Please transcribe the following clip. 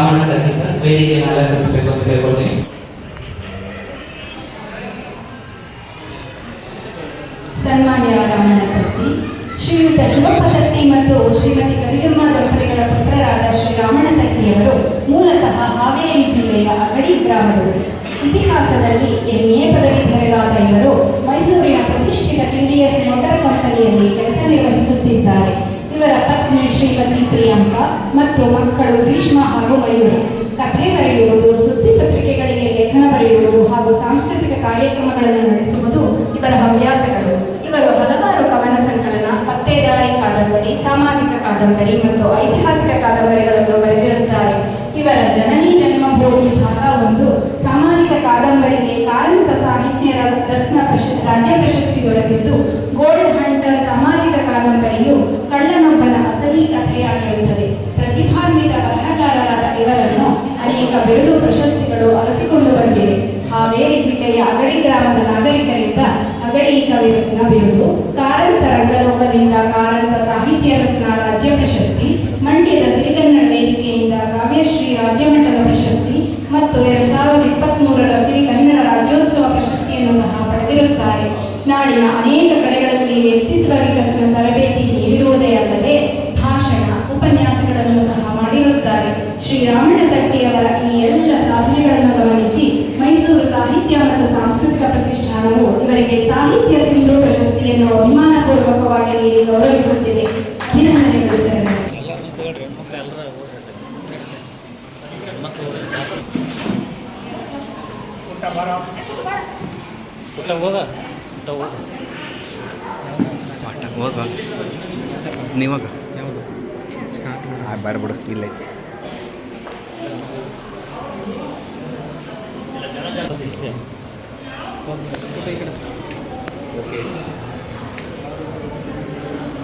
Ramanna ತರ್ಕಿ sir ವೇದಿಕೆಯನ್ನು ಅಲಂಕರಿಸಬೇಕು ಅಂತ ಕೇಳ್ಕೊಳ್ತೀನಿ. ಸನ್ಮಾನ್ಯ ರಾಮಣ್ಣ ತರ್ಕಿ, ಶ್ರೀಯುತ ಶಿವಪ್ಪ ತರ್ಕಿ ಮತ್ತು ಶ್ರೀಮತಿ ಗರಿಗಮ್ಮ ದಂಪತಿಗಳ ಪುತ್ರರಾದ ಶ್ರೀ ರಾಮಣ್ಣ ತರ್ಕಿಯವರು ಮೂಲತಃ ಹಾವೇರಿ ಜಿಲ್ಲೆಯ ಅಗಡಿ ಗ್ರಾಮದವರು. ಇತಿಹಾಸದಲ್ಲಿ MA ಪದವೀಧರರಾದ ಇವರು ಮೈಸೂರಿನ ಪ್ರತಿಷ್ಠಿತ TVS ಮೋಟಾರ್ ಕಂಪನಿಯಲ್ಲಿ ಕೆಲಸ ನಿರ್ವಹಿಸುತ್ತಿದ್ದಾರೆ. ಇವರ ಪತ್ನಿ ಶ್ರೀಮತಿ ಪ್ರಿಯಾಂಕಾ ಮತ್ತು ಮಕ್ಕಳು ಗ್ರೀಷ್ಮಾ ಹಾಗೂ ಮಯೂರಿ. ಕಥೆ ಬರೆಯುವುದು, ಸುದ್ದಿ ಪತ್ರಿಕೆಗಳಿಗೆ ಲೇಖನ ಬರೆಯುವುದು ಹಾಗೂ ಸಾಂಸ್ಕೃತಿಕ ಕಾರ್ಯಕ್ರಮಗಳನ್ನು ನಡೆಸುವುದು ಇವರ ಹವ್ಯಾಸಗಳು. ಇವರು ಹಲವಾರು ಕವನ ಸಂಕಲನ, ಪತ್ತೇದಾರಿ ಕಾದಂಬರಿ, ಸಾಮಾಜಿಕ ಕಾದಂಬರಿ ಮತ್ತು ಐತಿಹಾಸಿಕ ಕಾದಂಬರಿಗಳನ್ನು ಬರೆದಿರುತ್ತಾರೆ. ಇವರ ಜನನಿ ಜನ್ಮಭೂಮಿ ಭಾಗ 1 ಸಾಮಾಜಿಕ ಕಾದಂಬರಿಗೆ ಕಾರ್ಮಿಕ ಸಾಹಿತ್ಯ ರತ್ನ ರಾಜ್ಯ ಪ್ರಶಸ್ತಿ ದೊರೆತಿದ್ದು, ಗೋಲ್ಡ್ ಹಂಟರ್ ಸಾಮಾಜಿಕ ಕಾದಂಬರಿಯು ಕಳ್ಳನೊಬ್ಬನ ಅಸಲಿ ಕಥೆಯಾಗಿರುತ್ತದೆ. ಪ್ರತಿಭಾನ್ವಿತ ಬರಹಗಾರರಾದ ಇವರನ್ನು ಅನೇಕ ಬಿರುದು ಪ್ರಶಸ್ತಿಗಳು ಅರಸಿಕೊಂಡು ಬಂದಿವೆ. ಹಾವೇರಿ ಜಿಲ್ಲೆಯ ಅಗಡಿ ಗ್ರಾಮದ ನಾಗರಿಕರಿಂದ ಅಗಡಿ ಕವಿರತ್ನ ಬಿರುದು, ಕಾರಂತ ರಂಗಲೋಕದಿಂದ ಕಾರಂತ ಸಾಹಿತ್ಯ ರತ್ನ ರಾಜ್ಯ ಪ್ರಶಸ್ತಿ, ಮಂಡ್ಯದ ಸಿರಿಗನ್ನಡ ವೇದಿಕೆಯಿಂದ ಕಾವ್ಯಶ್ರೀ ರಾಜ್ಯಮಟ್ಟದ ಪ್ರಶಸ್ತಿ ಮತ್ತು 2023ರ ಸಿರಿಗನ್ನಡ ರಾಜ್ಯೋತ್ಸವ ಪ್ರಶಸ್ತಿಯನ್ನು ಸಹ ಪಡೆದಿರುತ್ತಾರೆ. ನಾಡಿನ ಅನೇಕ ಕಡೆಗಳಲ್ಲಿ ವ್ಯಕ್ತಿತ್ವ ವಿಕಸನ ತರಬೇತಿ ನೀಡಿರುವುದೇ ಅಲ್ಲದೆ ಭಾಷಣ, ಉಪನ್ಯಾಸಗಳನ್ನು ಸಹ ಮಾಡಿರುತ್ತಾರೆ. ಶ್ರೀ ರಾಮಣ್ಣ ತರ್ಕಿಯವರ ಈ ಎಲ್ಲ ಸಾಧನೆಗಳನ್ನು ಗಮನಿಸಿ ಮೈಸೂರು ಸಾಹಿತ್ಯ ಮತ್ತು ಸಾಂಸ್ಕೃತಿಕ ಪ್ರತಿಷ್ಠಾನವು ಇವರಿಗೆ ಸಾಹಿತ್ಯ ಸಿಂಧು ಪ್ರಶಸ್ತಿಯನ್ನು ಅಭಿಮಾನಪೂರ್ವಕವಾಗಿ ನೀಡಿ ಗೌರವಿಸುತ್ತಿದೆ. ಅಭಿನಂದನೆಗಳು ಸರ್. ನೀವಾಗ ಬೇಡ ಬಿಡು, ಇಲ್ಲ ಓಕೆ